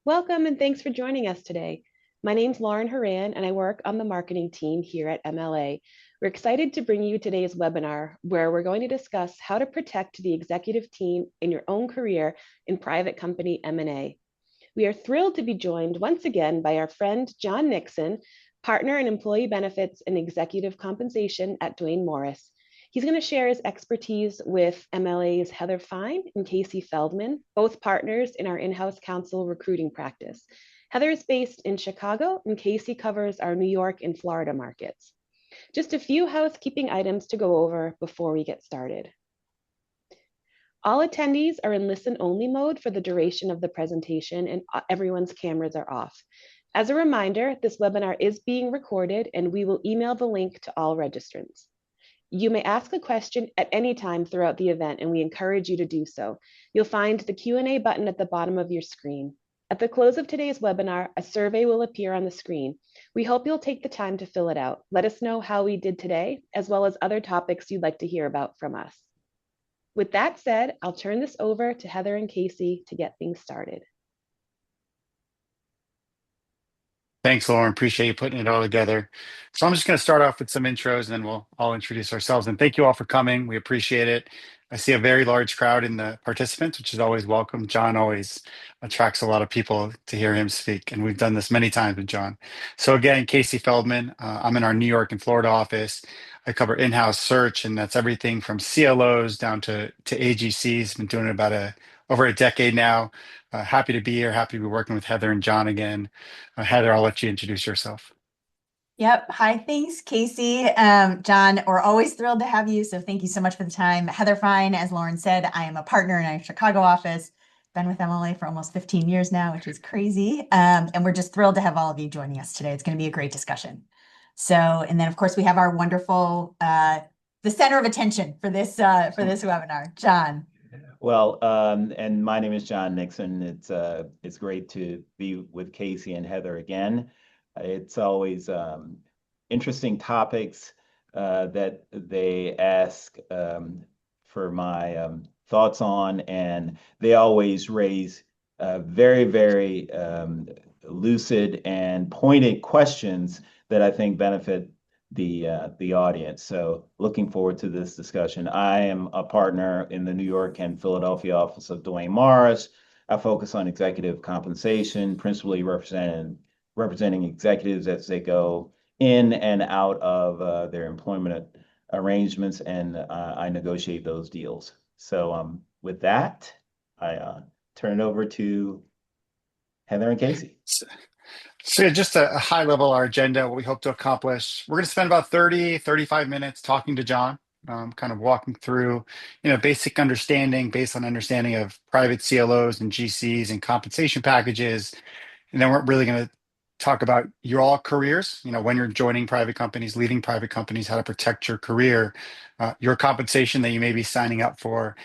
Welcome and thanks for joining us today. My name's Lauren Horan and I work on the marketing team here at MLA. We're excited to bring you today's webinar where we're going to discuss how to protect the executive team in your own career in private company M&A. We are thrilled to be joined once again by our friend John Nixon, partner in employee benefits and executive compensation at Duane Morris. He's going to share his expertise with MLA's Heather Fine and Casey Feldman, both partners in our in-house counsel recruiting practice. Heather is based in Chicago and Casey covers our New York and Florida markets. Just a few housekeeping items to go over before we get started. All attendees are in listen-only mode for the duration of the presentation and everyone's cameras are off. As a reminder, this webinar is being recorded and we will email the link to all registrants. You may ask a question at any time throughout the event, and we encourage you to do so. You'll find the Q&A button at the bottom of your screen. At the close of today's webinar, a survey will appear on the screen. We hope you'll take the time to fill it out. Let us know how we did today, as well as other topics you'd like to hear about from us. With that said, I'll turn this over to Heather and Casey to get things started. Thanks, Lauren. Appreciate you putting it all together. So I'm just going to start off with some intros and then we'll all introduce ourselves. And thank you all for coming. We appreciate it. I see a very large crowd in the participants, which is always welcome. John always attracts a lot of people to hear him speak. And we've done this many times with John. So again, Casey Feldman, I'm in our New York and Florida office. I cover in-house search, and that's everything from CLOs down to AGCs. Been doing it about over a decade now. Happy to be here. Happy to be working with Heather and John again. Heather, I'll let you introduce yourself. Yep. Hi, thanks, Casey. John, we're always thrilled to have you. So thank you so much for the time. Heather Fine, as Lauren said, I am a partner in our Chicago office. Been with MLA for almost 15 years now, which is crazy. And we're just thrilled to have all of you joining us today. It's going to be a great discussion. So, and then of course we have our wonderful, the center of attention for this webinar, John. And my name is John Nixon. It's great to be with Casey and Heather again. It's always interesting topics that they ask for my thoughts on, and they always raise very, very lucid and pointed questions that I think benefit the audience. So looking forward to this discussion. I am a partner in the New York and Philadelphia office of Duane Morris. I focus on executive compensation, principally representing executives as they go in and out of their employment arrangements, and I negotiate those deals. So with that, I turn it over to Heather and Casey. So yeah, just a high level, our agenda, what we hope to accomplish. We're going to spend about 35 minutes talking to John, kind of walking through, basic understanding, baseline understanding of private CLOs and GCs and compensation packages. And then we're really going to talk about your all careers, when you're joining private companies, leading private companies, how to protect your career, your compensation that you may be signing up for.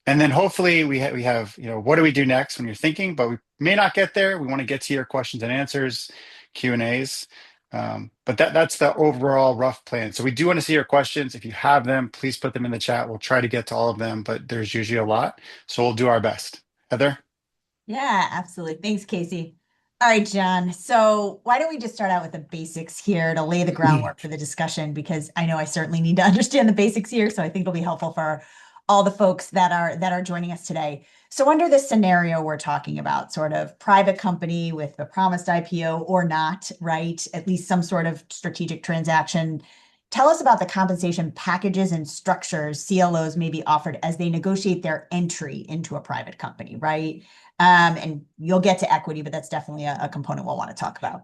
And then hopefully we have, what do we do next when you're thinking, but we may not get there. We want to get to your questions and answers, Q&As. But that's the overall rough plan. So we do want to see your questions. If you have them, please put them in the chat. We'll try to get to all of them, but there's usually a lot. So we'll do our best. Heather? Yeah, absolutely. Thanks, Casey. All right, John. So why don't we just start out with the basics here to lay the groundwork for the discussion, because I know I certainly need to understand the basics here. So I think it'll be helpful for all the folks that are joining us today. So under this scenario we're talking about, sort of private company with a promised IPO or not, right? At least some sort of strategic transaction. Tell us about the compensation packages and structures CLOs may be offered as they negotiate their entry into a private company, right? And you'll get to equity, but that's definitely a component we'll want to talk about.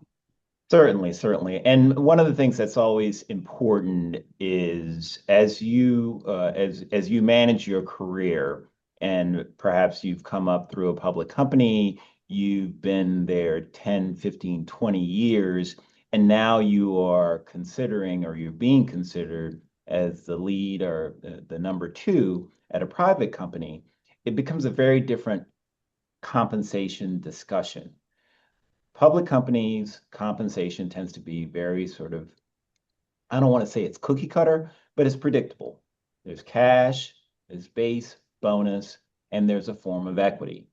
Certainly. And one of the things that's always important is as you manage your career, and perhaps you've come up through a public company, you've been there 10, 15, 20 years, and now you are considering, or you're being considered as the lead or the number two at a private company, it becomes a very different compensation discussion. Public companies' compensation tends to be very sort of, I don't want to say it's cookie cutter, but it's predictable. There's cash, there's base, bonus, and there's a form of equity.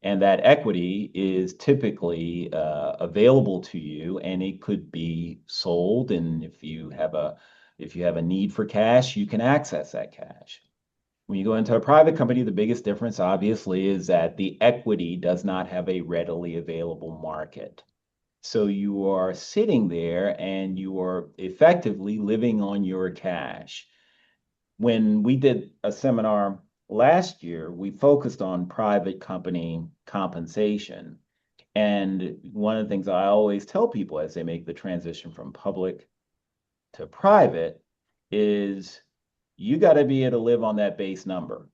And that equity is typically available to you, and it could be sold. And if you have a need for cash, you can access that cash. When you go into a private company, the biggest difference, obviously, is that the equity does not have a readily available market. So you are sitting there and you are effectively living on your cash. When we did a seminar last year, we focused on private company compensation. And one of the things I always tell people as they make the transition from public to private is you got to be able to live on that base number.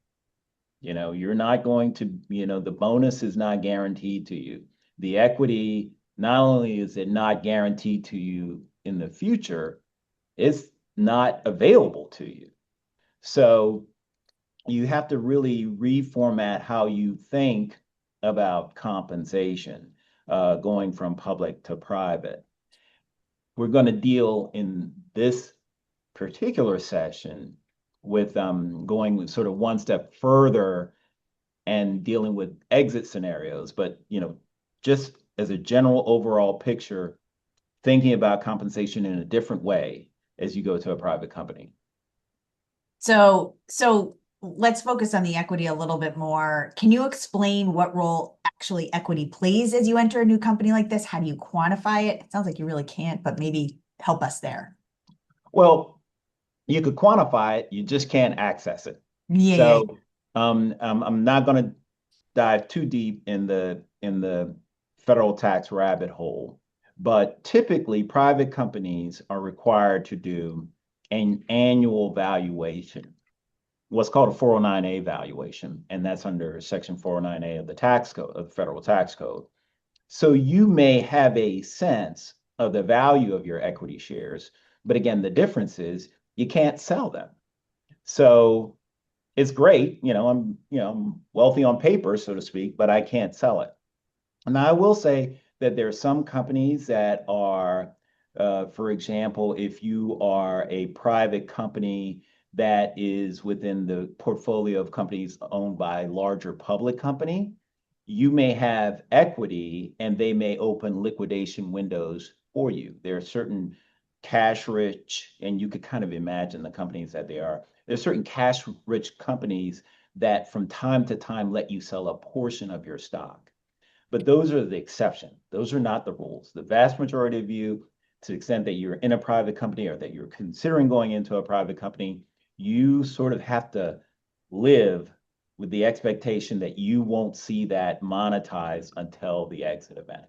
You're not going to, the bonus is not guaranteed to you. The equity, not only is it not guaranteed to you in the future, it's not available to you. So you have to really reformat how you think about compensation, going from public to private. We're going to deal in this particular session with going sort of one step further and dealing with exit scenarios. But, just as a general overall picture, thinking about compensation in a different way as you go to a private company. So let's focus on the equity a little bit more. Can you explain what role actually equity plays as you enter a new company like this? How do you quantify it? It sounds like you really can't, but maybe help us there. Well, you could quantify it, you just can't access it. Yeah. I'm not going to dive too deep in the federal tax rabbit hole, but typically private companies are required to do an annual valuation, what's called a 409A valuation, and that's under Section 409A of the tax code, of the federal tax code. So you may have a sense of the value of your equity shares, but again, the difference is you can't sell them. So it's great, I'm wealthy on paper, so to speak, but I can't sell it. And I will say that there are some companies that are, for example, if you are a private company that is within the portfolio of companies owned by a larger public company, you may have equity and they may open liquidation windows for you. There are certain cash rich, and you could kind of imagine the companies that they are. There's certain cash rich companies that from time to time let you sell a portion of your stock. But those are the exception. Those are not the rules. The vast majority of you, to the extent that you're in a private company or that you're considering going into a private company, you sort of have to live with the expectation that you won't see that monetized until the exit event.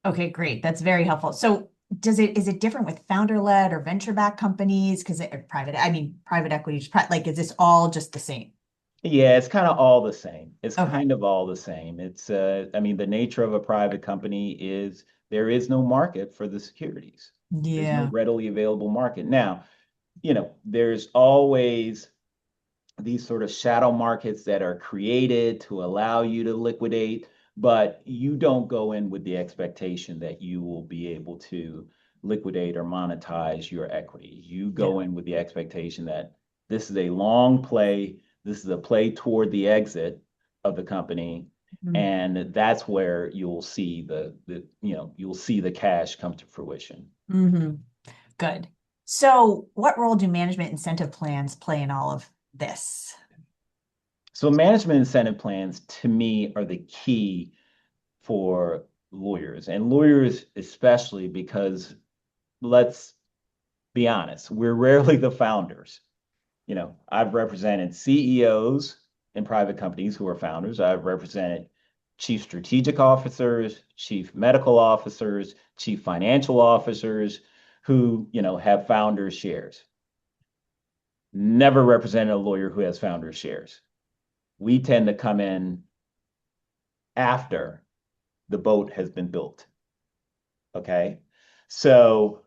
Okay, great. That's very helpful. So is it different with founder-led or venture-backed companies? Because private equity, is this all just the same? Yeah, it's kind of all the same. It's Okay. kind of all the same. It's, the nature of a private company is there is no market for the securities. There's no Yeah. readily available market. Now, there's always these sort of shadow markets that are created to allow you to liquidate, but you don't go in with the expectation that you will be able to liquidate or monetize your equity. You go in with the expectation that this is a long play. This is a play toward the exit of the company. Mhm. And that's where you'll see the cash come to fruition. Mm-hmm. Good. So what role do management incentive plans play in all of this? So management incentive plans, to me, are the key for lawyers, and lawyers especially, because let's be honest, we're rarely the founders. I've represented CEOs in private companies who are founders. I've represented chief strategic officers, chief medical officers, chief financial officers who, have founders shares. Never represented a lawyer who has founders shares. We tend to come in after the boat has been built. Okay. So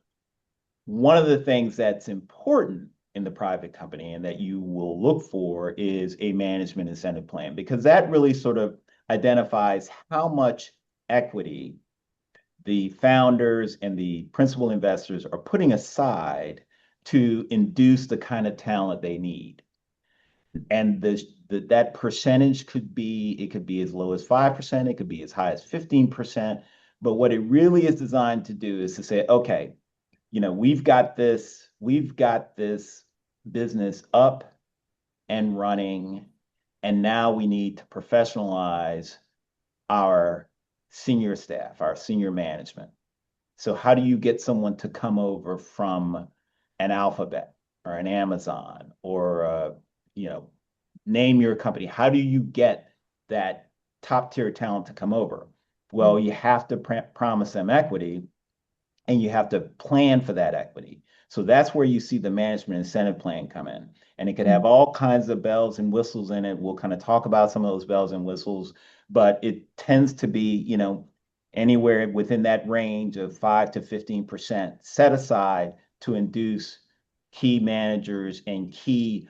one of the things that's important in the private company and that you will look for is a management incentive plan, because that really sort of identifies how much equity the founders and the principal investors are putting aside to induce the kind of talent they need. And that percentage could be as low as 5%, it could be as high as 15%. But what it really is designed to do is to say, okay, we've got this business up and running, and now we need to professionalize our senior staff, our senior management. So how do you get someone to come over from an Alphabet or an Amazon or name your company? How do you get that top tier talent to come over? Well, you have to promise them equity, and you have to plan for that equity. So that's where you see the management incentive plan come in. And it could have all kinds of bells and whistles in it. We'll kind of talk about some of those bells and whistles, but it tends to be, anywhere within that range of 5 to 15% set aside to induce key managers and key,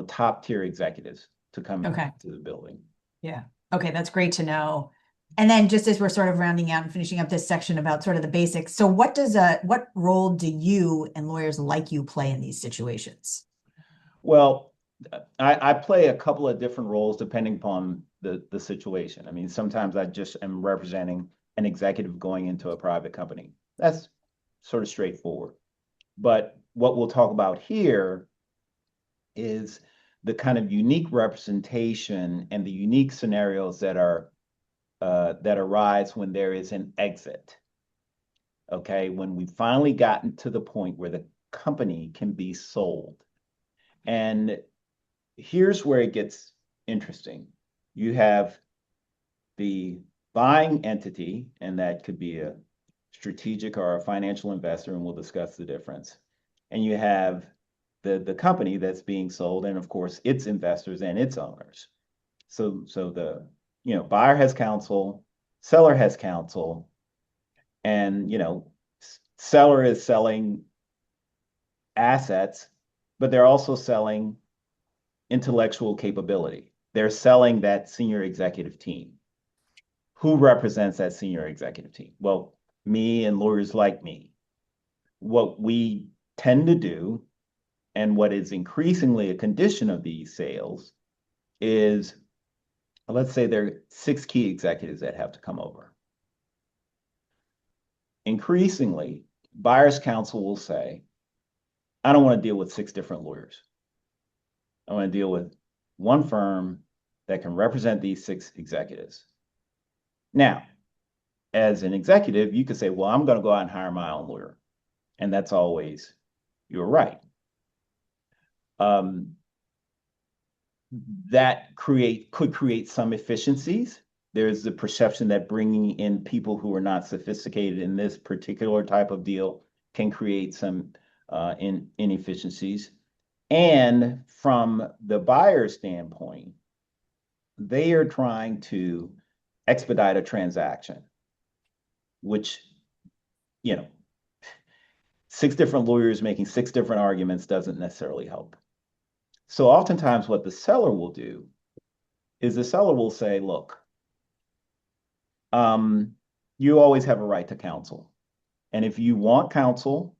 top tier executives to come to the building. Yeah. Okay. That's great to know. And then just as we're sort of rounding out and finishing up this section about sort of the basics. So what role do you and lawyers like you play in these situations? Well, I play a couple of different roles depending upon the situation. I mean, sometimes I just am representing an executive going into a private company. That's sort of straightforward. But what we'll talk about here is the kind of unique representation and the unique scenarios that arise when there is an exit. Okay, when we finally gotten to the point where the company can be sold. And here's where it gets interesting. You have the buying entity, and that could be a strategic or a financial investor, and we'll discuss the difference. And you have the company that's being sold, and of course, its investors and its owners. So the buyer has counsel, seller has counsel, and seller is selling assets, but they're also selling intellectual capability. They're selling that senior executive team. Who represents that senior executive team? Well, me and lawyers like me. What we tend to do, and what is increasingly a condition of these sales, is, let's say there are 6 key executives that have to come over. Increasingly, buyer's counsel will say, I don't want to deal with 6 different lawyers. I want to deal with one firm that can represent these 6 executives. Now, as an executive, you could say, well, I'm going to go out and hire my own lawyer. And that's always your right. That could create some efficiencies. There's the perception that bringing in people who are not sophisticated in this particular type of deal can create some inefficiencies. And from the buyer's standpoint, they are trying to expedite a transaction, which, 6 different lawyers making 6 different arguments doesn't necessarily help. So oftentimes what the seller will do is the seller will say, look, you always have a right to counsel. And if you want counsel,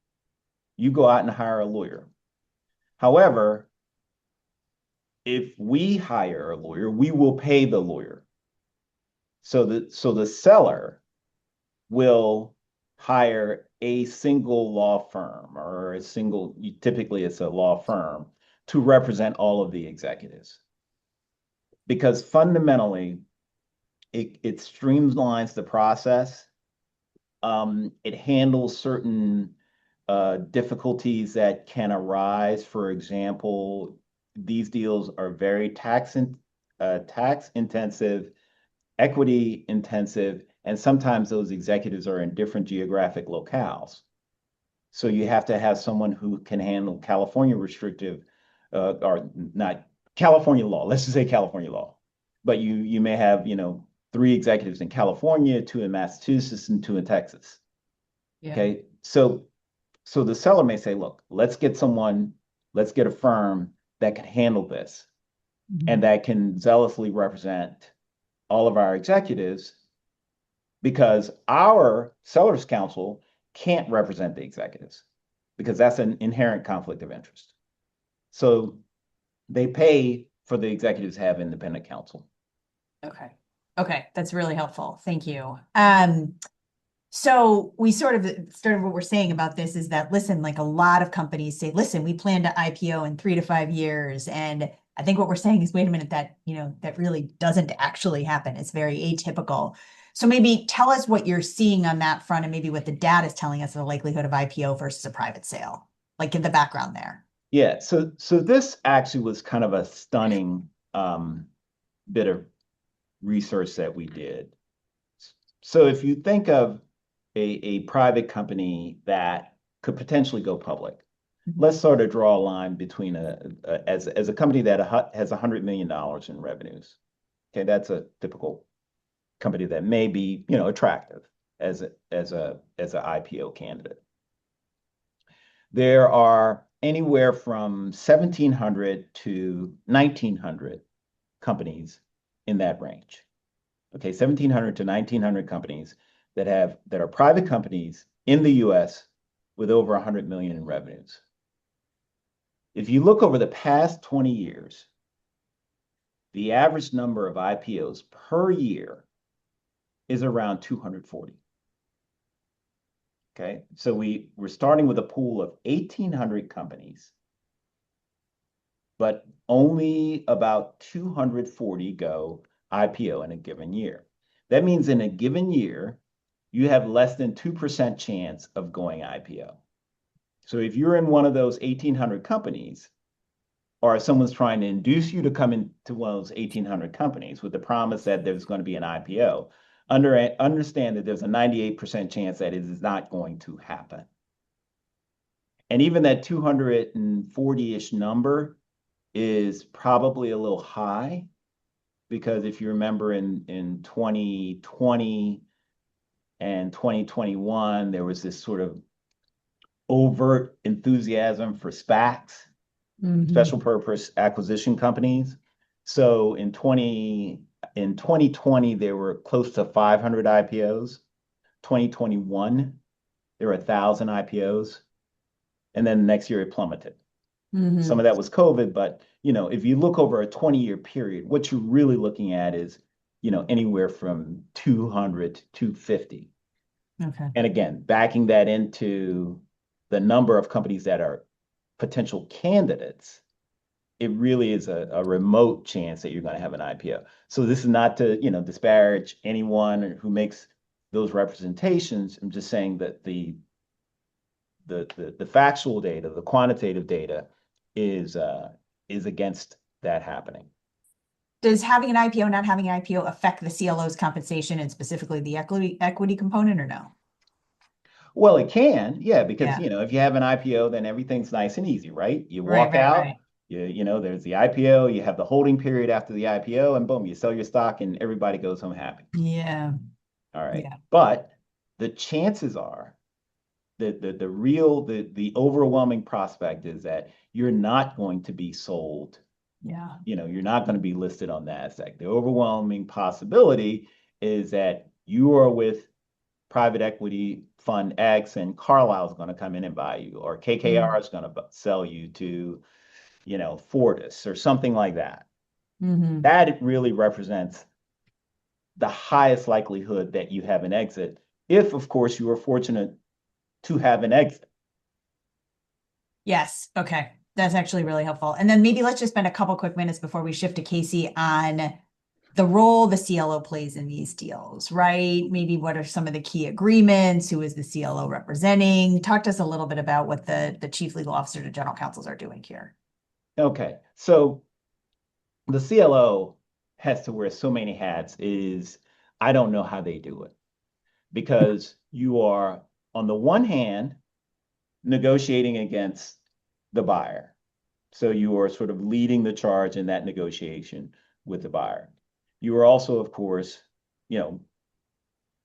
you go out and hire a lawyer. However, if we hire a lawyer, we will pay the lawyer. So the seller will hire a single law firm, or typically it's a law firm, to represent all of the executives. Because fundamentally, it streamlines the process. It handles certain difficulties that can arise. For example, these deals are very tax intensive, equity intensive, and sometimes those executives are in different geographic locales. So you have to have someone who can handle California restrictive, or not California law, let's just say California law. But you may have, 3 executives in California, 2 in Massachusetts, and 2 in Texas. Yeah. Okay, so the seller may say, look, let's get a firm that can handle this, and that can zealously represent all of our executives, because our seller's counsel can't represent the executives, because that's an inherent conflict of interest. So they pay for the executives to have independent counsel. Okay. Okay. That's really helpful. Thank you. So we sort of started what we're saying about this is that, listen, like a lot of companies say, listen, we plan to IPO in 3 to 5 years. And I think what we're saying is, wait a minute, that, that really doesn't actually happen. It's very atypical. So maybe tell us what you're seeing on that front and maybe what the data is telling us of the likelihood of IPO versus a private sale, like in the background there. Yeah, so this actually was kind of a stunning bit of research that we did. So if you think of a private company that could potentially go public, let's sort of draw a line between as a company that has $100 million in revenues. Okay, that's a typical company that may be attractive as a IPO candidate. There are anywhere from 1,700 to 1,900 companies in that range. Okay, 1,700 to 1,900 companies that are private companies in the US with over 100 million in revenues. If you look over the past 20 years, the average number of IPOs per year is around 240. Okay, so we're starting with a pool of 1,800 companies, but only about 240 go IPO in a given year. That means in a given year, you have less than 2% chance of going IPO. So if you're in one of those 1,800 companies, or someone's trying to induce you to come into one of those 1,800 companies with the promise that there's going to be an IPO, understand that there's a 98% chance that it is not going to happen. And even that 240-ish number is probably a little high, because if you remember in 2020 and 2021, there was this sort of overt enthusiasm for SPACs, special purpose acquisition companies. So in 2020, there were close to 500 IPOs. 2021, there were 1,000 IPOs. And then the next year it plummeted. Some of that was COVID, but if you look over a 20-year period, what you're really looking at is, anywhere from 200 to 250. Okay. And again, backing that into the number of companies that are potential candidates, it really is a remote chance that you're going to have an IPO. So this is not to, disparage anyone who makes those representations. I'm just saying that the factual data, the quantitative data is against that happening. Does having an IPO, not having an IPO affect the CLO's compensation and specifically the equity component, or no? Well, it can, yeah, because if you have an IPO, then everything's nice and easy, right? You walk out, there's the IPO, you have the holding period after the IPO, and boom, you sell your stock and everybody goes home happy. Yeah. All right. Yeah. But the chances are that the overwhelming prospect is that you're not going to be sold. Yeah. You're not going to be listed on NASDAQ. The overwhelming possibility is that you are with private equity fund X and Carlyle is going to come in and buy you, or KKR is going to sell you to, Fortis or something like that. That really represents the highest likelihood that you have an exit, if, of course, you are fortunate to have an exit. Yes. Okay. That's actually really helpful. And then maybe let's just spend a couple quick minutes before we shift to Casey on the role the CLO plays in these deals, right? Maybe what are some of the key agreements? Who is the CLO representing? Talk to us a little bit about what the chief legal officer to general counsels are doing here. Okay. So the CLO has to wear so many hats. I don't know how they do it, because you are, on the one hand, negotiating against the buyer. So you are sort of leading the charge in that negotiation with the buyer. You are also, of course,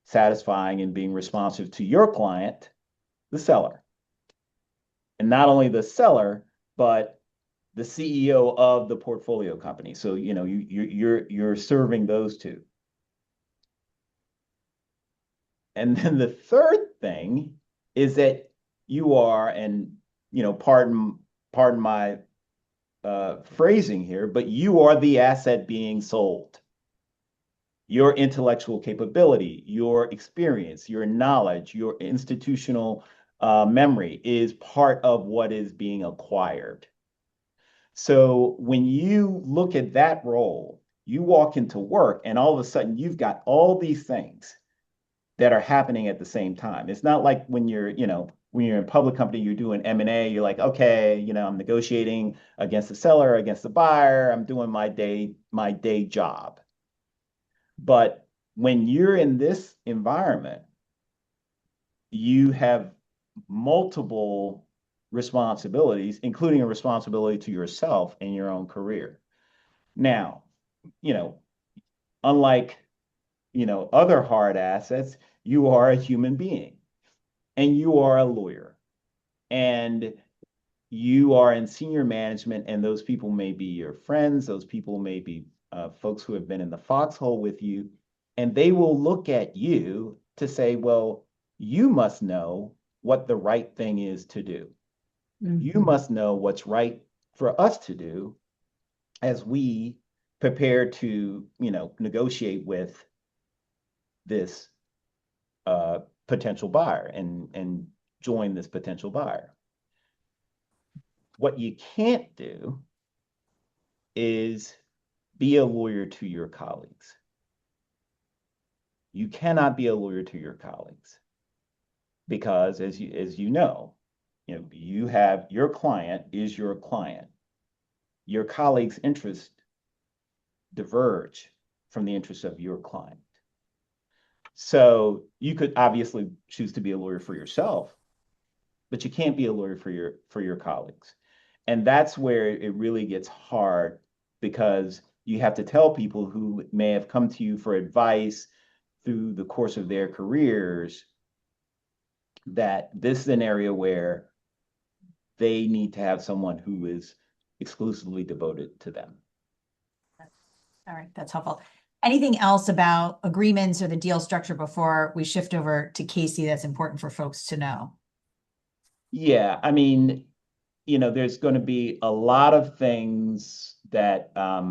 satisfying and being responsive to your client, the seller. And not only the seller, but the CEO of the portfolio company. So, you're serving those two. And then the third thing is that you are, and pardon my phrasing here, but you are the asset being sold. Your intellectual capability, your experience, your knowledge, your institutional memory is part of what is being acquired. So when you look at that role, you walk into work and all of a sudden you've got all these things that are happening at the same time. It's not like when you're, when you're in a public company, you're doing M&A, you're like, okay, I'm negotiating against the seller, against the buyer, I'm doing my day job. But when you're in this environment, you have multiple responsibilities, including a responsibility to yourself and your own career. Now, unlike, other hard assets, you are a human being and you are a lawyer and you are in senior management, and those people may be your friends, those people may be folks who have been in the foxhole with you, and they will look at you to say, well, you must know what the right thing is to do. You must know what's right for us to do as we prepare to, negotiate with this potential buyer and join this potential buyer. What you can't do is be a lawyer to your colleagues. You cannot be a lawyer to your colleagues because, as you know, you have your client is your client. Your colleagues' interests diverge from the interests of your client. So you could obviously choose to be a lawyer for yourself, but you can't be a lawyer for your colleagues. And that's where it really gets hard, because you have to tell people who may have come to you for advice through the course of their careers that this is an area where they need to have someone who is exclusively devoted to them. All right, that's helpful. Anything else about agreements or the deal structure before we shift over to Casey that's important for folks to know? Yeah, I mean, there's going to be a lot of things that a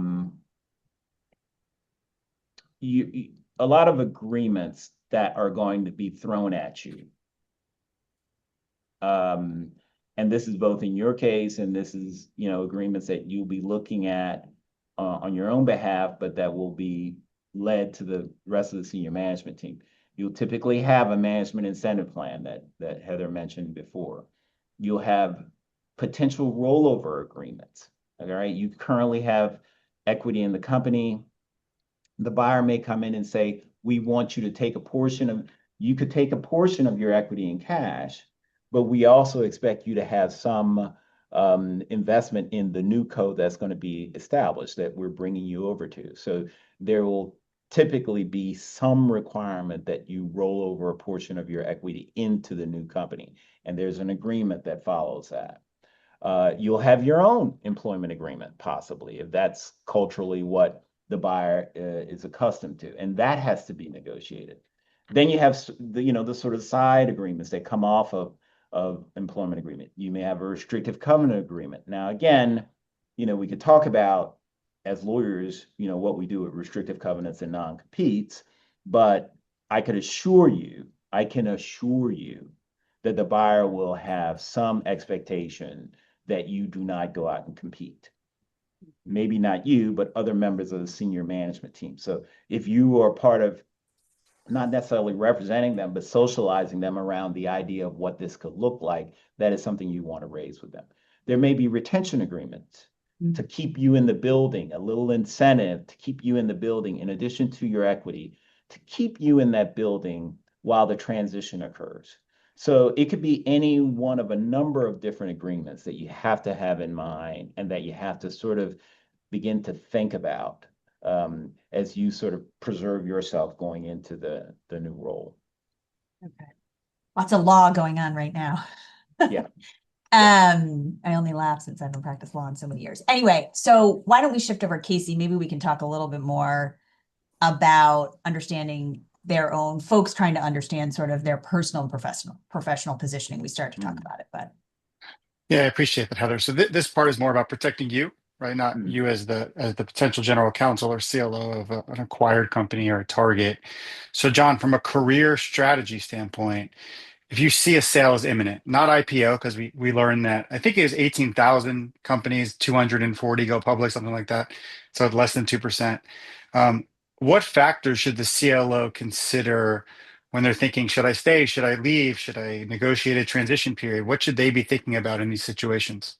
lot of agreements that are going to be thrown at you. And this is both in your case, and this is, agreements that you'll be looking at on your own behalf, but that will be led to the rest of the senior management team. You'll typically have a management incentive plan that Heather mentioned before. You'll have potential rollover agreements. All right, you currently have equity in the company. The buyer may come in and say, we want you to take a portion of, you could take a portion of your equity in cash, but we also expect you to have some investment in the new code that's going to be established that we're bringing you over to. So there will typically be some requirement that you roll over a portion of your equity into the new company. And there's an agreement that follows that. You'll have your own employment agreement, possibly, if that's culturally what the buyer is accustomed to. And that has to be negotiated. Then you have the sort of side agreements that come off of employment agreement. You may have a restrictive covenant agreement. Now, again, we could talk about, as lawyers, what we do with restrictive covenants and non-competes, but I can assure you that the buyer will have some expectation that you do not go out and compete. Maybe not you, but other members of the senior management team. So if you are part of not necessarily representing them, but socializing them around the idea of what this could look like, that is something you want to raise with them. There may be retention agreements to keep you in the building, a little incentive to keep you in the building, in addition to your equity, to keep you in that building while the transition occurs. So it could be any one of a number of different agreements that you have to have in mind and that you have to sort of begin to think about as you sort of preserve yourself going into the new role. Okay. Lots of law going on right now. Yeah. I only laugh since I haven't practiced law in so many years. Anyway, so why don't we shift over, Casey? Maybe we can talk a little bit more about understanding their own folks trying to understand sort of their personal and professional positioning. We start to talk about it, but Yeah, I appreciate that, Heather. So this part is more about protecting you right? Not Mm. you as the potential general counsel or CLO of an acquired company or a target. So, John, from a career strategy standpoint, if you see a sale is imminent, not IPO, because we learned that I think it was 18,000 companies, 240 go public, something like that. So less than 2%. Um, what factors should the CLO consider when they're thinking, should I stay? Should I leave? Should I negotiate a transition period? What should they be thinking about in these situations?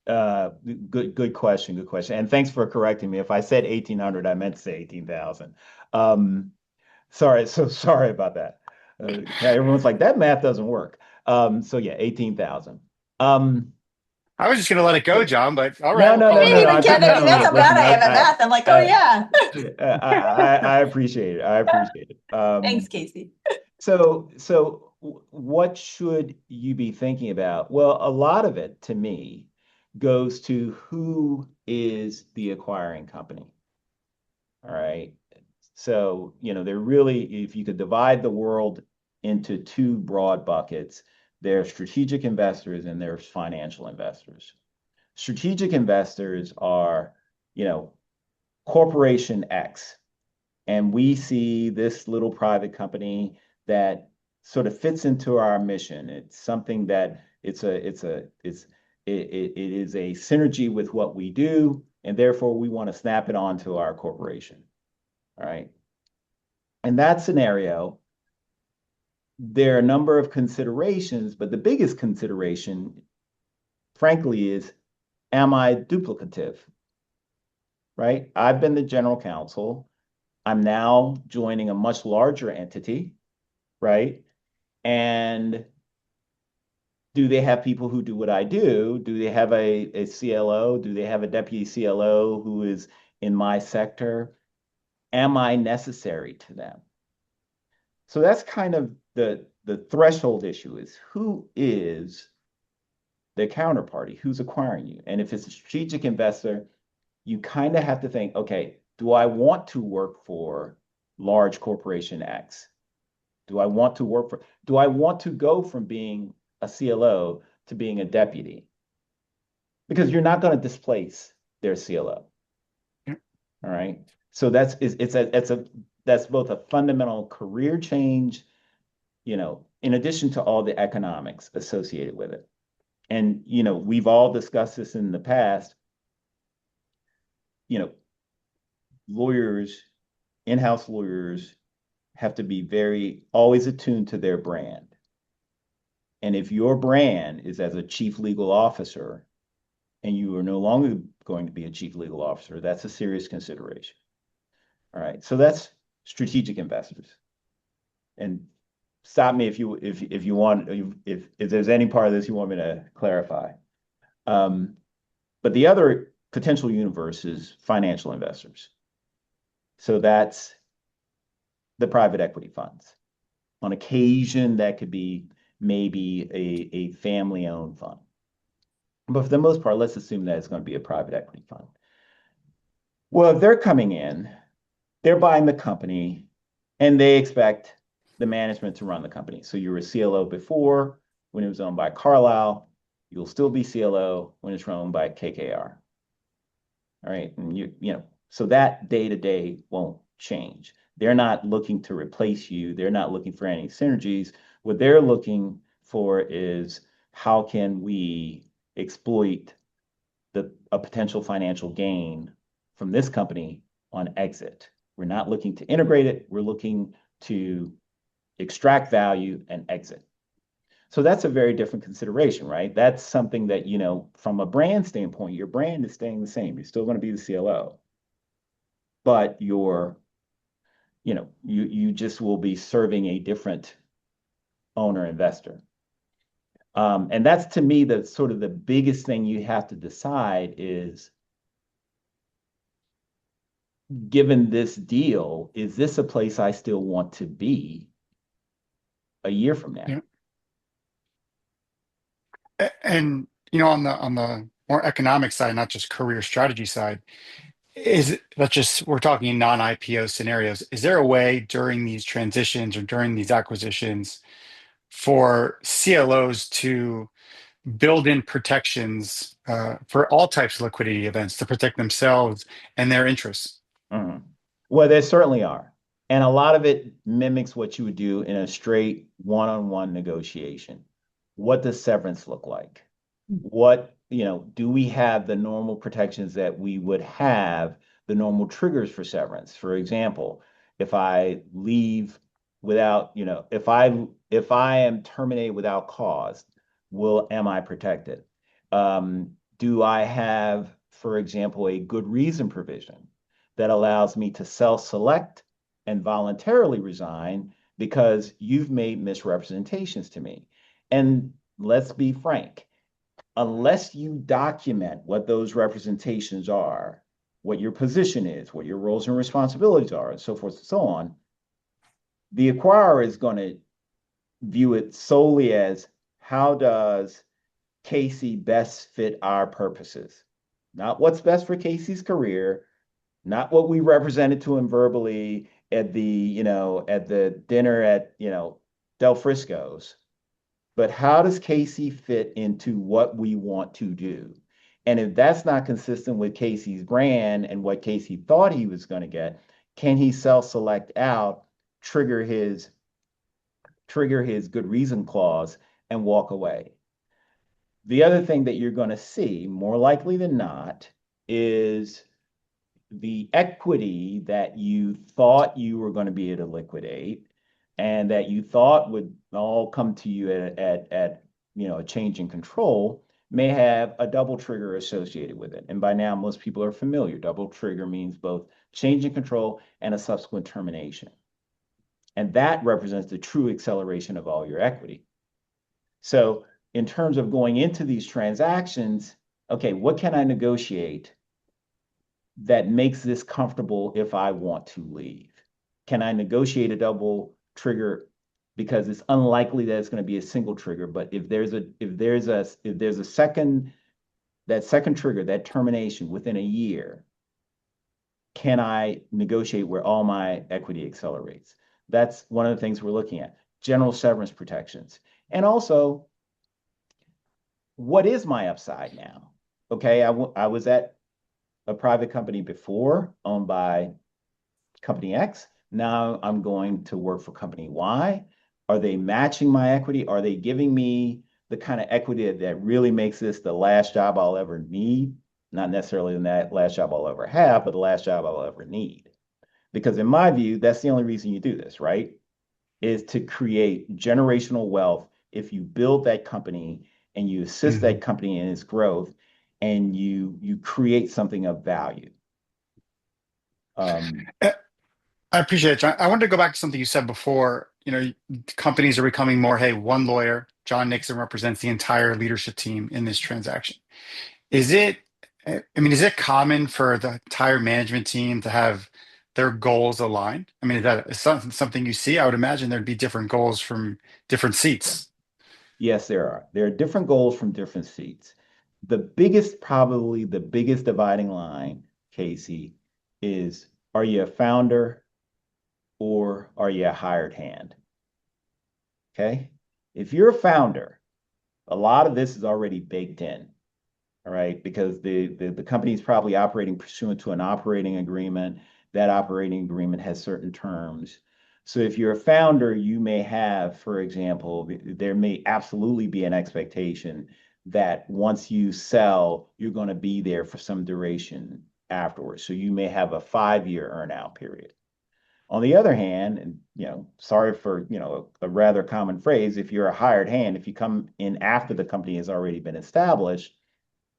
Uh, good question. Good question. And thanks for correcting me. If I said 1,800, I meant to say 18,000. Sorry. So sorry about that. Everyone's like, that math doesn't work. So yeah, 18,000. Um, I was just going to let it go, John, but all right, no, we'll no, I call no, it didn't no, that. no. even get it. I No, mean, no, that's no. how bad Listen, I am at math. I'm like, oh yeah. I appreciate it. I appreciate it. Thanks, Casey. So what should you be thinking about? Well, a lot of it to me goes to who is the acquiring company. All right. So, they're really, if you could divide the world into two broad buckets, there's strategic investors and there's financial investors. Strategic investors are, you know, Corporation X, and we see this little private company that sort of fits into our mission. It's something that it is a synergy with what we do, and therefore we want to snap it onto our corporation. All right. In that scenario, there are a number of considerations, but the biggest consideration, frankly, is, am I duplicative? Right? I've been the general counsel. I'm now joining a much larger entity, right? And do they have people who do what I do? Do they have a CLO? Do they have a deputy CLO who is in my sector? Am I necessary to them? So that's kind of the threshold issue, is who is the counterparty, who's acquiring you? And if it's a strategic investor, you kind of have to think, okay, do I want to work for large corporation X? Do I want to go from being a CLO to being a deputy? Because you're not going to displace their CLO. All right. So that's both a fundamental career change, in addition to all the economics associated with it. And, we've all discussed this in the past. Lawyers, in-house lawyers, have to be always attuned to their brand. And if your brand is as a chief legal officer and you are no longer going to be a chief legal officer, that's a serious consideration. All right. So that's strategic investors. And stop me if you want, if there's any part of this you want me to clarify. But the other potential universe is financial investors. So that's the private equity funds. On occasion, that could be maybe a family-owned fund. But for the most part, let's assume that it's going to be a private equity fund. Well, if they're coming in, they're buying the company, and they expect the management to run the company. So you were a CLO before when it was owned by Carlyle. You'll still be CLO when it's run by KKR. All right. And so that day-to-day won't change. They're not looking to replace you. They're not looking for any synergies. What they're looking for is, how can we exploit a potential financial gain from this company on exit? We're not looking to integrate it. We're looking to extract value and exit. So that's a very different consideration, right? That's something that, from a brand standpoint, your brand is staying the same. You're still going to be the CLO, but you just will be serving a different owner investor. And that's, to me, the sort of the biggest thing you have to decide is, given this deal, is this a place I still want to be a year from now? Yeah. And on the more economic side, not just career strategy side, we're talking non-IPO scenarios. Is there a way during these transitions or during these acquisitions for CLOs to build in protections for all types of liquidity events to protect themselves and their interests? Mhm. Well, there certainly are. And a lot of it mimics what you would do in a straight one-on-one negotiation. What does severance look like? What, do we have the normal protections that we would have, the normal triggers for severance? For example, if I leave without, if I am terminated without cause, am I protected? Do I have, for example, a good reason provision that allows me to self-select and voluntarily resign because you've made misrepresentations to me? And let's be frank, unless you document what those representations are, what your position is, what your roles and responsibilities are, and so forth and so on, the acquirer is going to view it solely as, how does Casey best fit our purposes? Not what's best for Casey's career, not what we represented to him verbally at the dinner at, Del Frisco's, but how does Casey fit into what we want to do? And if that's not consistent with Casey's brand and what Casey thought he was going to get, can he self-select out, trigger his good reason clause, and walk away? The other thing that you're going to see, more likely than not, is the equity that you thought you were going to be able to liquidate and that you thought would all come to you at a change in control may have a double trigger associated with it. And by now, most people are familiar. Double trigger means both change in control and a subsequent termination. And that represents the true acceleration of all your equity. So in terms of going into these transactions, okay, what can I negotiate that makes this comfortable if I want to leave? Can I negotiate a double trigger? Because it's unlikely that it's going to be a single trigger, but if there's a second trigger, that termination within a year, can I negotiate where all my equity accelerates? That's one of the things we're looking at. General severance protections. And also, what is my upside now? Okay, I was at a private company before, owned by company X. Now I'm going to work for company Y. Are they matching my equity? Are they giving me the kind of equity that really makes this the last job I'll ever need? Not necessarily the last job I'll ever have, but the last job I'll ever need. Because in my view, that's the only reason you do this, right? Is to create generational wealth. If you build that company and you assist that company in its growth, and you create something of value. I appreciate it, John. I wanted to go back to something you said before. Companies are becoming more, hey, one lawyer, John Nixon represents the entire leadership team in this transaction. Is it common for the entire management team to have their goals aligned? I mean, is that something you see? I would imagine there'd be different goals from different seats. Yes, there are. There are different goals from different seats. Probably the biggest dividing line, Casey, is, are you a founder or are you a hired hand? Okay. If you're a founder, a lot of this is already baked in. All right, because the company is probably operating pursuant to an operating agreement. That operating agreement has certain terms. So if you're a founder, you may have, for example, there may absolutely be an expectation that once you sell, you're going to be there for some duration afterwards. So you may have a 5-year earnout period. On the other hand, and sorry for a rather common phrase, if you're a hired hand, if you come in after the company has already been established,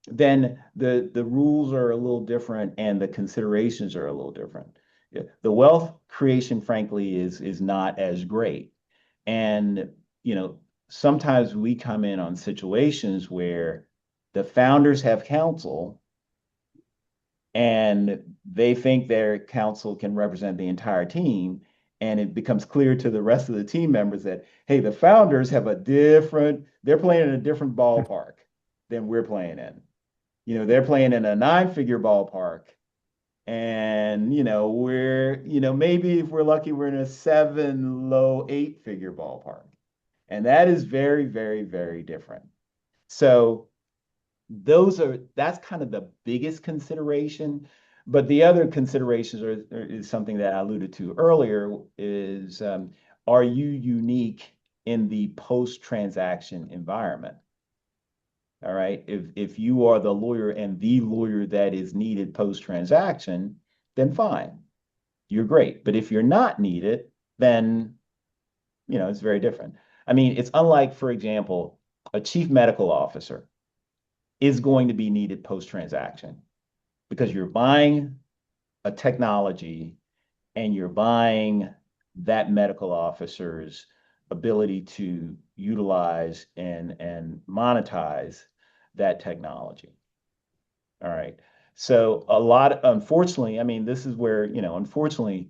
then the rules are a little different and the considerations are a little different. The wealth creation, frankly, is not as great. And sometimes we come in on situations where the founders have counsel and they think their counsel can represent the entire team. And it becomes clear to the rest of the team members that, hey, the founders have they're playing in a different ballpark than we're playing in. They're playing in a 9-figure ballpark. And, we're, maybe if we're lucky, we're in a 7, low 8-figure ballpark. And that is very, very, very different. So that's kind of the biggest consideration. But the other considerations is something that I alluded to earlier is, are you unique in the post-transaction environment? All right. If you are the lawyer and the lawyer that is needed post-transaction, then fine, you're great. But if you're not needed, then it's very different. I mean, it's unlike, for example, a chief medical officer is going to be needed post-transaction because you're buying a technology and you're buying that medical officer's ability to utilize and monetize that technology. All right. So unfortunately, I mean, this is where, unfortunately,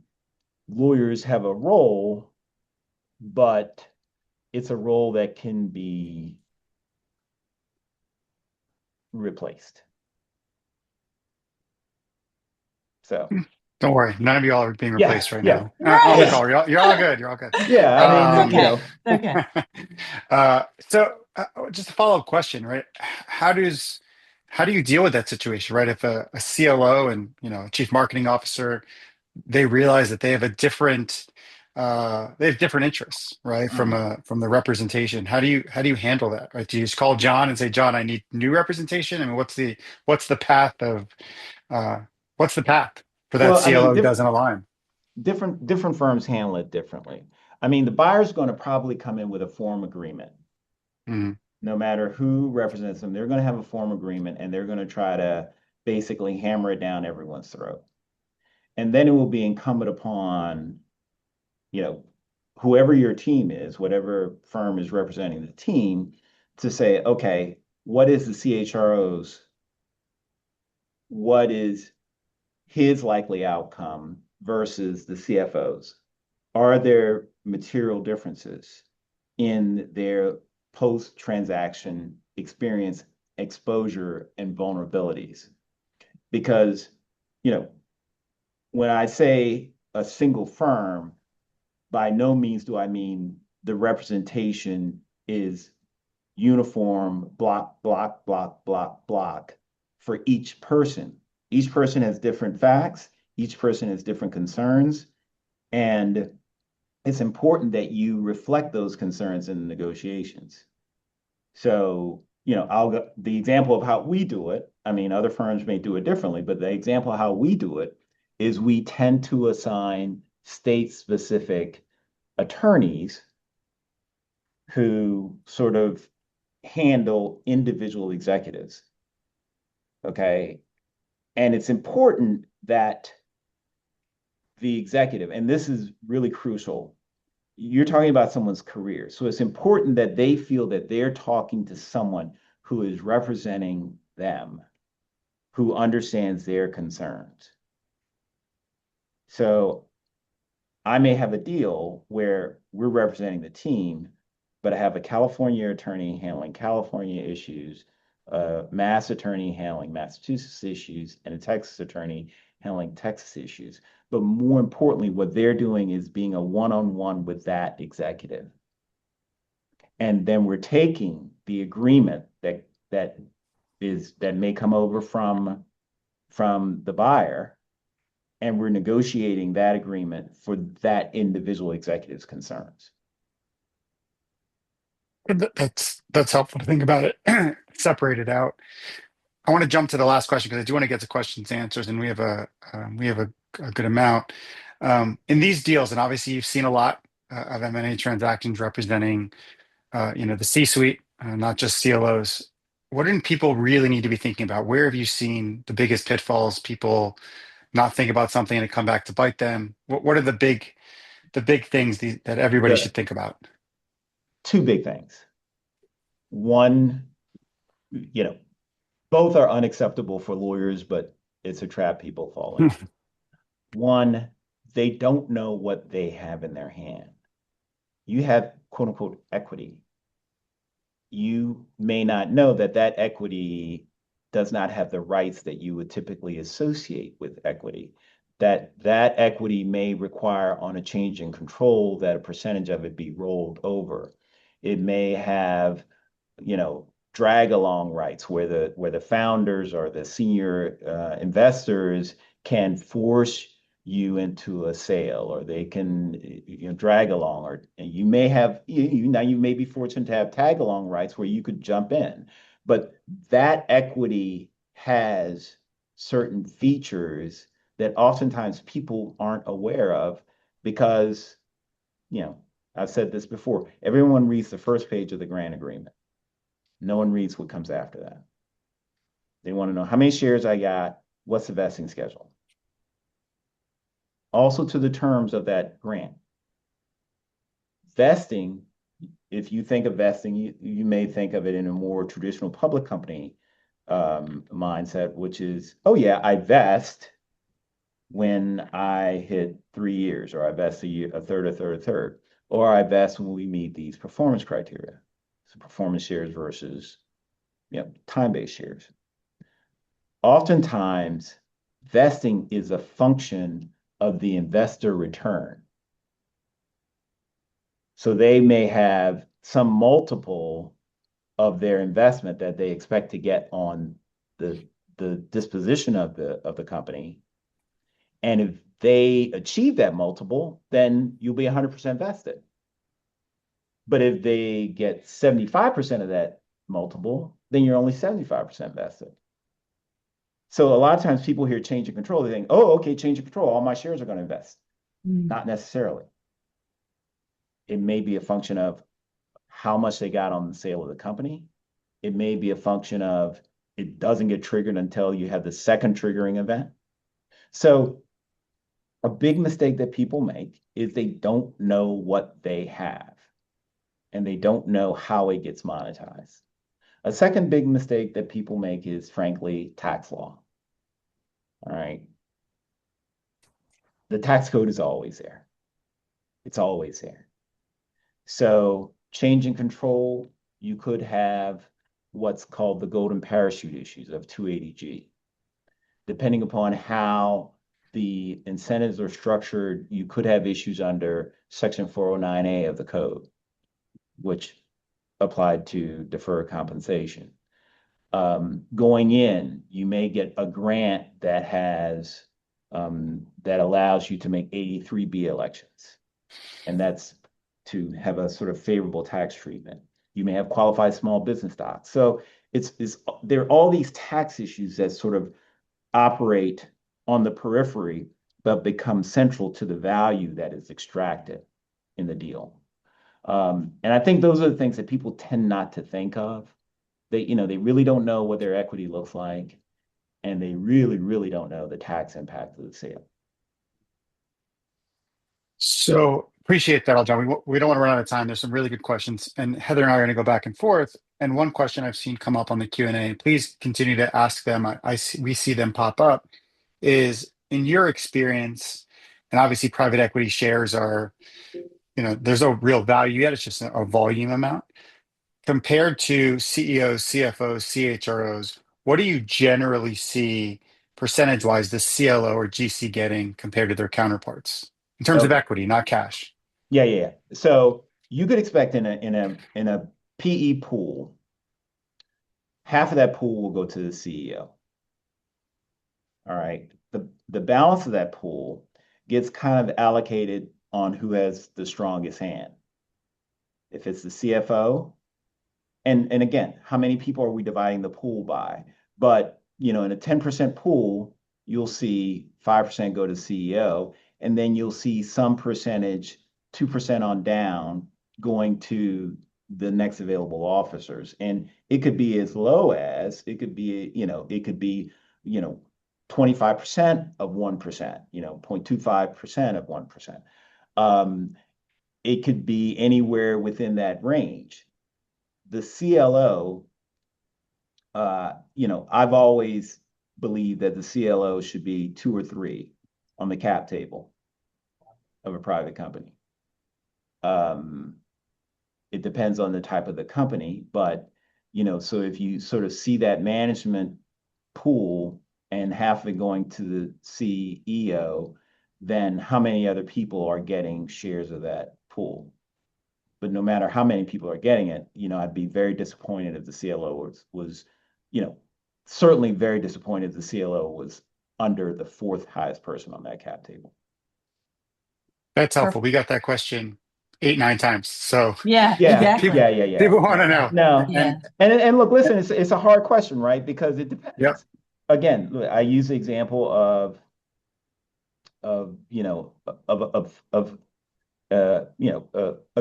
lawyers have a role, but it's a role that can be replaced. So Don't worry, none of y'all are being yeah, replaced right yeah, now on the Right. call. You're all good. You're all good. yeah. I mean, Okay. Okay. So just a follow-up question, right? How do you deal with that situation, right? If a CLO and a chief marketing officer, they realize that they have different interests, right? From the representation. How do you handle that? Right? Do you just call John and say, John, I need new representation? I mean, what's the path of what's the path for that well, I mean, CLO who doesn't align? different firms handle it differently. I mean, the buyer's going to probably come in with a form agreement. Mhm. No matter who represents them, they're going to have a form agreement and they're going to try to basically hammer it down everyone's throat. And then it will be incumbent upon, you know, whoever your team is, whatever firm is representing the team, to say, okay, what is the CHRO's, what is his likely outcome versus the CFO's? Are there material differences in their post-transaction experience, exposure, and vulnerabilities? Because, when I say a single firm, by no means do I mean the representation is uniform, block, block, block, block, block for each person. Each person has different facts, each person has different concerns, and it's important that you reflect those concerns in the negotiations. So, the example of how we do it, I mean, other firms may do it differently, but the example of how we do it is we tend to assign state-specific attorneys who sort of handle individual executives. Okay. And it's important that the executive, and this is really crucial, you're talking about someone's career. So it's important that they feel that they're talking to someone who is representing them, who understands their concerns. So I may have a deal where we're representing the team, but I have a California attorney handling California issues, a Mass attorney handling Massachusetts issues, and a Texas attorney handling Texas issues. But more importantly, what they're doing is being a one-on-one with that executive. And then we're taking the agreement that may come over from the buyer, and we're negotiating that agreement for that individual executive's concerns. That's helpful to think about it, separate it out. I want to jump to the last question because I do want to get to questions and answers, and we have a good amount in these deals. And obviously, you've seen a lot of M&A transactions representing, the C-suite, not just CLOs. What do people really need to be thinking about? Where have you seen the biggest pitfalls? People not think about something and it come back to bite them. What are the big things that everybody The should think about? two big things. One, both are unacceptable for lawyers, but it's a trap people fall into. One, they don't know what they have in their hand. You have quote unquote equity. You may not know that equity does not have the rights that you would typically associate with equity. That equity may require, on a change in control, that a percentage of it be rolled over. It may have, drag along rights where the founders or the senior investors can force you into a sale, or they can drag along, or you may have now you may be fortunate to have tag along rights where you could jump in, but that equity has certain features that oftentimes people aren't aware of because I've said this before, everyone reads the first page of the grant agreement. No one reads what comes after that. They want to know how many shares I got, what's the vesting schedule. Also to the terms of that grant. Vesting, if you think of vesting, you may think of it in a more traditional public company mindset, which is, oh yeah, I vest when I hit 3 years, or I vest a third, or I vest when we meet these performance criteria. So performance shares versus time-based shares. Oftentimes, vesting is a function of the investor return. So they may have some multiple of their investment that they expect to get on the disposition of the company. And if they achieve that multiple, then you'll be 100% vested. But if they get 75% of that multiple, then you're only 75% vested. So a lot of times people hear change of control, they think, oh, okay, change of control, all my shares are going to invest. Not necessarily. It may be a function of how much they got on the sale of the company. It may be a function of it doesn't get triggered until you have the second triggering event. So a big mistake that people make is they don't know what they have, and they don't know how it gets monetized. A second big mistake that people make is, frankly, tax law. All right. The tax code is always there. It's always there. So change in control, you could have what's called the golden parachute issues of 280G. Depending upon how the incentives are structured, you could have issues under Section 409A of the code, which applied to deferred compensation. Going in, you may get a grant that has that allows you to make 83B elections, and that's to have a sort of favorable tax treatment. You may have qualified small business stocks. So there are all these tax issues that sort of operate on the periphery, but become central to the value that is extracted in the deal. And I think those are the things that people tend not to think of. They really don't know what their equity looks like, and they really, really don't know the tax impact of the sale. So appreciate that, John. We don't want to run out of time. There's some really good questions, and Heather and I are going to go back and forth. And one question I've seen come up on the Q&A, please continue to ask them. We see them pop up, is in your experience, and obviously private equity shares are, there's no real value yet. It's just a volume amount. Compared to CEOs, CFOs, CHROs, what do you generally see percentage-wise the CLO or GC getting compared to their counterparts in terms of equity, not cash? Yeah. So you could expect in a PE pool, half of that pool will go to the CEO. All right. The balance of that pool gets kind of allocated on who has the strongest hand. If it's the CFO, and again, how many people are we dividing the pool by? But in a 10% pool, you'll see 5% go to CEO, and then you'll see some percentage, 2% on down, going to the next available officers. And it could be as low as, it could be 25% of 1%, 0.25% of 1%. It could be anywhere within that range. The CLO, I've always believed that the CLO should be 2 or 3 on the cap table of a private company. It depends on the type of the company, but so if you sort of see that management pool and half of it going to the CEO, then how many other people are getting shares of that pool? but no matter how many people are getting it, I'd be very disappointed if the CLO was, certainly very disappointed if the CLO was under the fourth highest person on that cap table. That's helpful. Perfect. We got that question 8, 9 times. So Yeah, Yeah, exactly. yeah. people want to know. No, Yeah. and look, listen, it's a hard question, right? Because it depends. Yep. Again, look, I use the example of a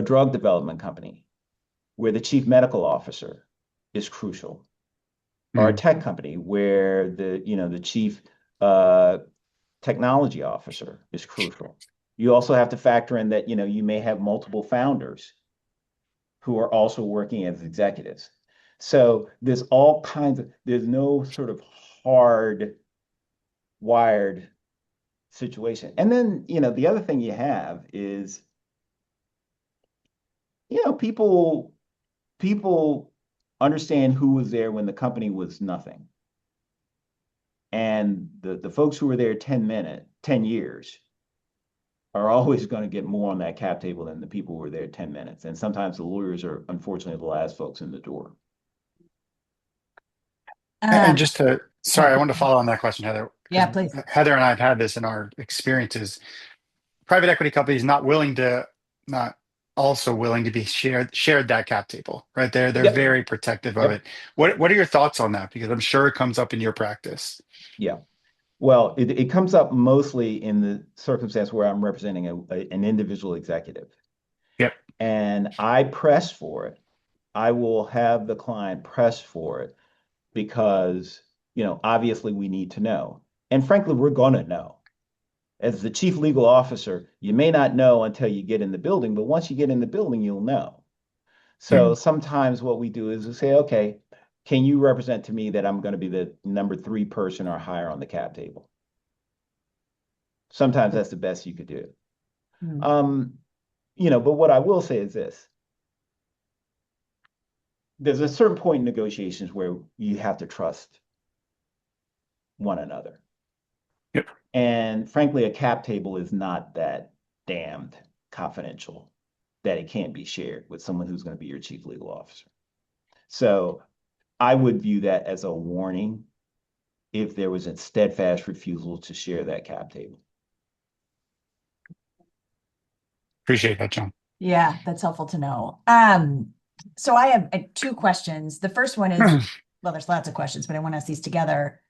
drug development company where the chief medical officer is crucial, or a tech company where the chief technology officer is crucial. You also have to factor in that you may have multiple founders who are also working as executives. So there's no sort of hard wired situation. And then, the other thing you have is, people understand who was there when the company was nothing. And the folks who were there 10 years are always going to get more on that cap table than the people who were there 10 minutes. And sometimes the lawyers are, unfortunately, the last folks in the door. And just to, sorry, I yeah. wanted to follow on that question, Heather. Yeah, please. Heather and I have had this in our experiences. Private equity companies not also willing to be shared that cap table, right? They're Yep. very protective of Yep. it. What are your thoughts on that? Because I'm sure it comes up in your practice. Yeah. Well, it comes up mostly in the circumstance where I'm representing an individual executive. Yep. And I press for it. I will have the client press for it because, obviously we need to know. And frankly, we're going to know. As the chief legal officer, you may not know until you get in the building, but once you get in the building, you'll know. So sometimes what we do is we say, okay, can you represent to me that I'm going to be the number 3 person or higher on the cap table? Sometimes that's the best you could do. But what I will say is this. There's a certain point in negotiations where you have to trust one another. Yep. And frankly, a cap table is not that damned confidential that it can't be shared with someone who's going to be your chief legal officer. So I would view that as a warning if there was a steadfast refusal to share that cap table. Appreciate that, John. Yeah, that's helpful to know. So I have 2 questions. The first one is, well, there's lots of questions, but I want to ask these together.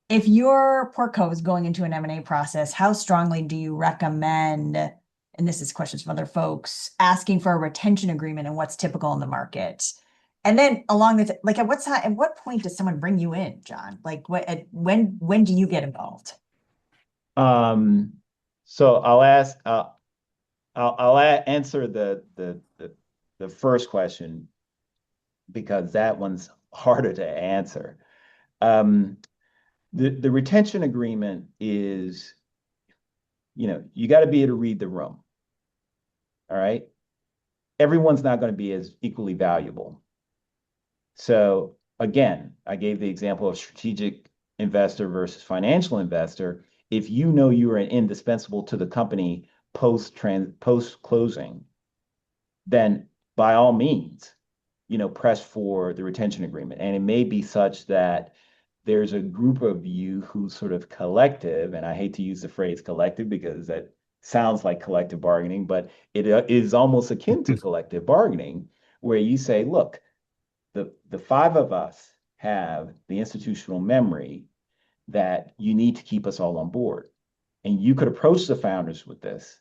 If your portco is going into an M&A process, how strongly do you recommend, and this is questions from other folks, asking for a retention agreement and what's typical in the market? And then along with, like, at what point does someone bring you in, John? Like, when do you get involved? So I'll answer the first question because that one's harder to answer. The retention agreement is, you got to be able to read the room. All right. Everyone's not going to be as equally valuable. So again, I gave the example of strategic investor versus financial investor. If you know you are indispensable to the company post closing, then by all means, press for the retention agreement. And it may be such that there's a group of you who's sort of collective, and I hate to use the phrase collective because that sounds like collective bargaining, but it is almost akin to collective bargaining, where you say, look, the 5 of us have the institutional memory that you need to keep us all on board. And you could approach the founders with this.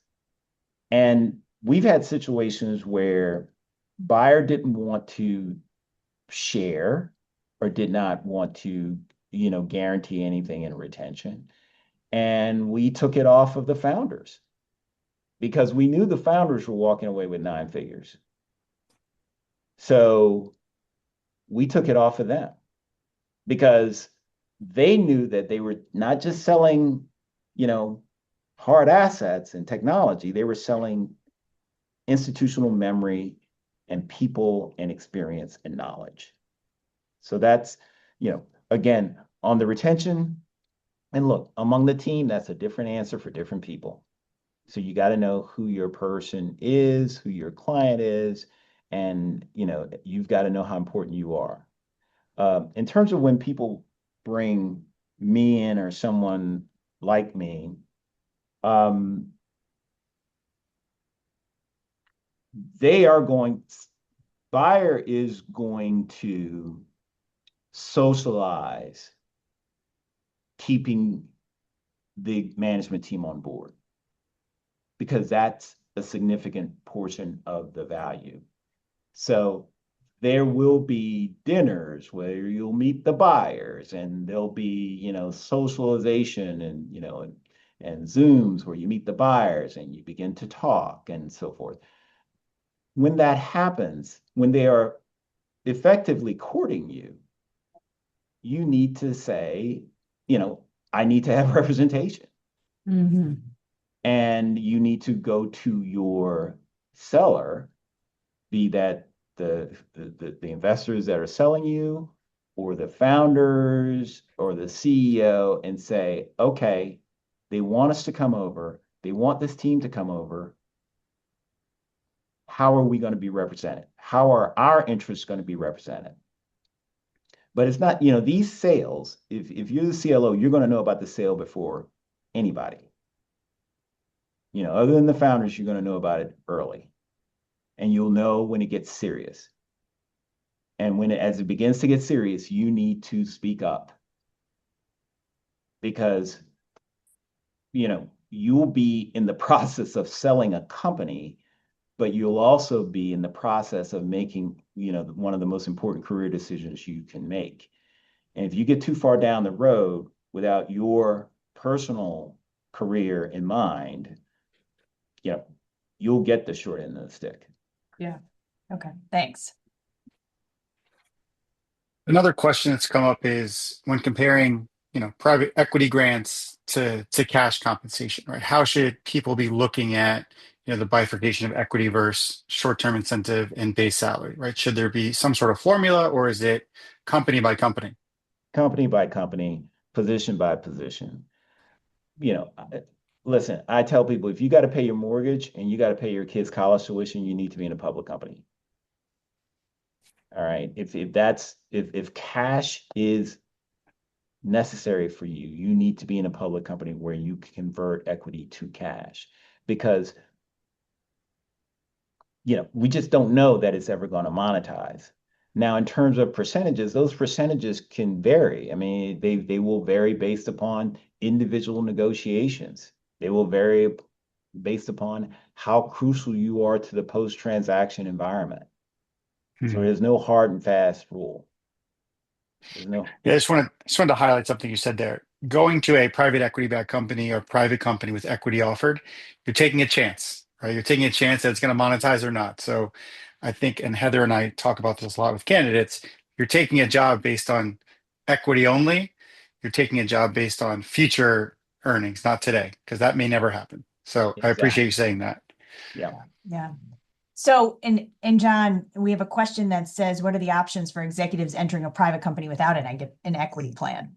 And we've had situations where buyer didn't want to share or did not want to, guarantee anything in retention. And we took it off of the founders because we knew the founders were walking away with 9 figures. So we took it off of them because they knew that they were not just selling, hard assets and technology. They were selling institutional memory and people and experience and knowledge. So that's, again, on the retention. And look, among the team, that's a different answer for different people. So you got to know who your person is, who your client is, and you've got to know how important you are. In terms of when people bring me in or someone like me, buyer is going to socialize keeping the management team on board, because that's a significant portion of the value. So there will be dinners where you'll meet the buyers, and there'll be, socialization and Zooms where you meet the buyers and you begin to talk and so forth. When that happens, when they are effectively courting you, you need to say, I need to have representation. Mm-hmm. And you need to go to your seller, be that the investors that are selling you, or the founders, or the CEO, and say, okay, they want us to come over. They want this team to come over. How are we going to be represented? How are our interests going to be represented? But it's not, these sales, if you're the CLO, you're going to know about the sale before anybody. Other than the founders, you're going to know about it early. And you'll know when it gets serious. And as it begins to get serious, you need to speak up. Because, you'll be in the process of selling a company, but you'll also be in the process of making, one of the most important career decisions you can make. And if you get too far down the road without your personal career in mind, you'll get the short end of the stick. Yeah. Okay. Thanks. Another question that's come up is when comparing, private equity grants to cash compensation, right? How should people be looking at, the bifurcation of equity versus short-term incentive and base salary, right? Should there be some sort of formula, or is it company by company? Company by company, position by position. Listen, I tell people, if you got to pay your mortgage and you got to pay your kids' college tuition, you need to be in a public company. All right. If cash is necessary for you, you need to be in a public company where you can convert equity to cash, because we just don't know that it's ever going to monetize. Now, in terms of percentages, those percentages can vary. I mean, they will vary based upon individual negotiations. They will vary based upon how crucial you are to the post-transaction environment. So there's no hard and fast rule. Yeah, I just wanted to highlight something you said there. Going to a private equity-backed company or private company with equity offered, you're taking a chance, right? You're taking a chance that it's going to monetize or not. So I think, and Heather and I talk about this a lot with candidates, you're taking a job based on equity only. You're taking a job based on future earnings, not today, because that may never happen. So Exactly. I appreciate you saying that. Yeah. Yeah. So, and John, we have a question that says, what are the options for executives entering a private company without an equity plan?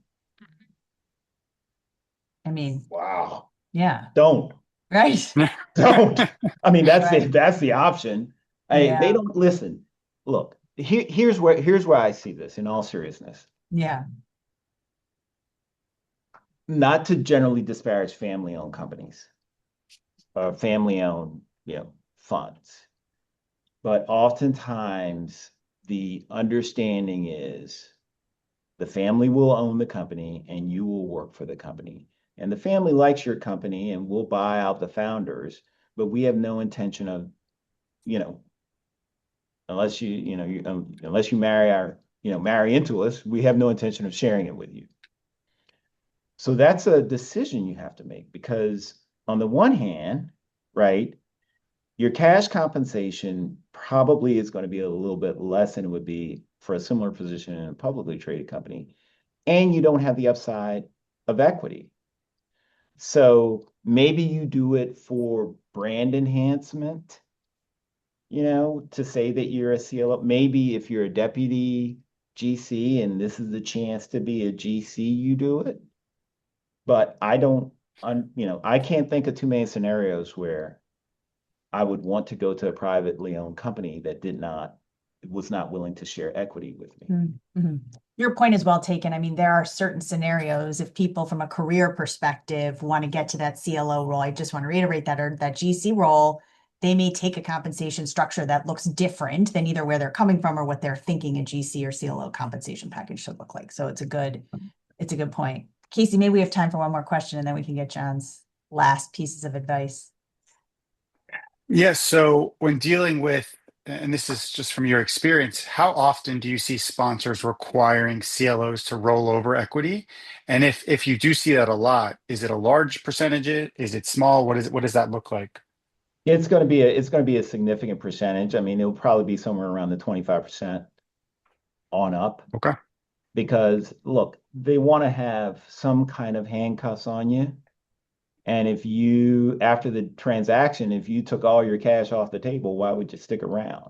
I mean, Wow. yeah. Don't. Right. Don't. I mean, that's Right. that's the option. They don't listen. Look, here's where I see this in all seriousness. Yeah. Not to generally disparage family-owned companies or family-owned, funds. But oftentimes the understanding is the family will own the company and you will work for the company. And the family likes your company and will buy out the founders, but we have no intention of, unless unless you marry into us, we have no intention of sharing it with you. So that's a decision you have to make, because on the one hand, right, your cash compensation probably is going to be a little bit less than it would be for a similar position in a publicly traded company. And you don't have the upside of equity. So maybe you do it for brand enhancement, to say that you're a CLO. Maybe if you're a deputy GC and this is the chance to be a GC, you do it. But I can't think of too many scenarios where I would want to go to a privately owned company that was not willing to share equity with me. Mm-hmm. Your point is well taken. I mean, there are certain scenarios if people from a career perspective want to get to that CLO role, I just want to reiterate that, or that GC role, they may take a compensation structure that looks different than either where they're coming from or what they're thinking a GC or CLO compensation package should look like. So it's a good point. Casey, maybe we have time for one more question and then we can get John's last pieces of advice. Yes. So when dealing with, and this is just from your experience, how often do you see sponsors requiring CLOs to roll over equity? And if you do see that a lot, is it a large percentage? Is it small? What does that look like? It's going to be a significant percentage. I mean, it'll probably be somewhere around the 25% on up. Okay. Because look, they want to have some kind of handcuffs on you. And if you, after the transaction, if you took all your cash off the table, why would you stick around?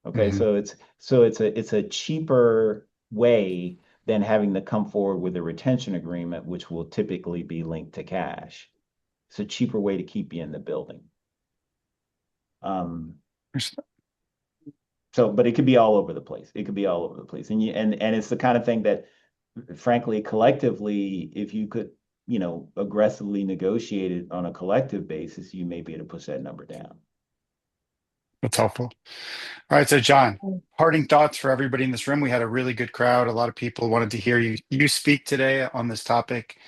Okay, it's a cheaper way than having to come forward with a retention agreement, which will typically be linked to cash. It's a cheaper way to keep you in the building. But it could be all over the place. It could be all over the place. And it's the kind of thing that, frankly, collectively, if you could, aggressively negotiate it on a collective basis, you may be able to push that number down. That's helpful. All right. So John, parting thoughts for everybody in this room. We had a really good crowd. A lot of people wanted to hear you speak today on this topic.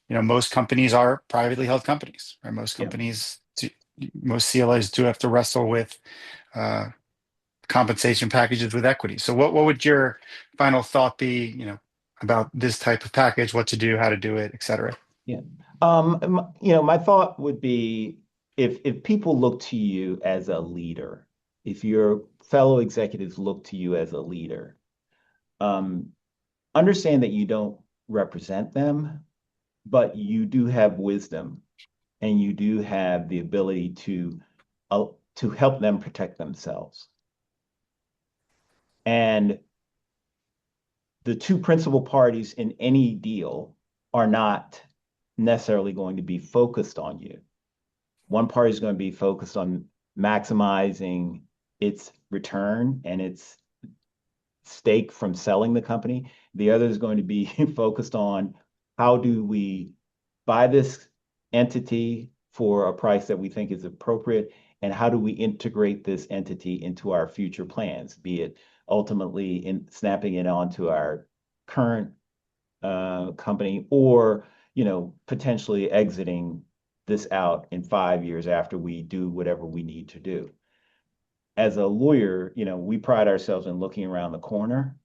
Most companies are privately held companies, right? Most companies, most CLOs do have to wrestle with compensation packages with equity. So what would your final thought be, about this type of package, what to do, how to do it, et cetera? Yeah. My thought would be if people look to you as a leader, if your fellow executives look to you as a leader, understand that you don't represent them, but you do have wisdom and you do have the ability to help them protect themselves. And the two principal parties in any deal are not necessarily going to be focused on you. One party is going to be focused on maximizing its return and its stake from selling the company. The other is going to be focused on how do we buy this entity for a price that we think is appropriate, and how do we integrate this entity into our future plans, be it ultimately in snapping it onto our current company, or potentially exiting this out in 5 years after we do whatever we need to do. As a lawyer, we pride ourselves in looking around the corner.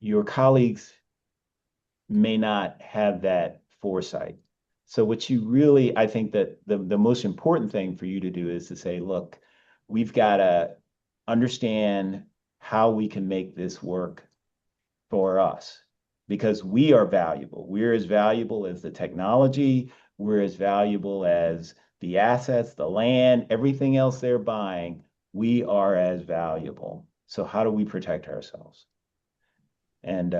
Your colleagues may not have that foresight. So what you really, I think that the most important thing for you to do is to say, look, we've got to understand how we can make this work for us, because we are valuable. We're as valuable as the technology. We're as valuable as the assets, the land, everything else they're buying. We are as valuable. So how do we protect ourselves? And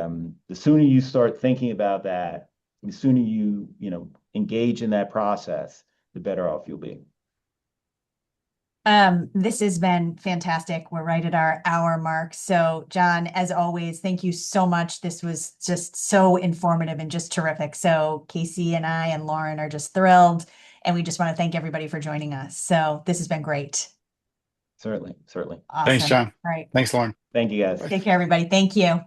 the sooner you start thinking about that, the sooner you engage in that process, the better off you'll be. This has been fantastic. We're right at our hour mark. So John, as always, thank you so much. This was just so informative and just terrific. So Casey and I and Lauren are just thrilled, and we just want to thank everybody for joining us. So this has been great. Certainly. Awesome. Thanks, John. All right. Thanks, Lauren. Thank you, guys. Take care, everybody. Thank you.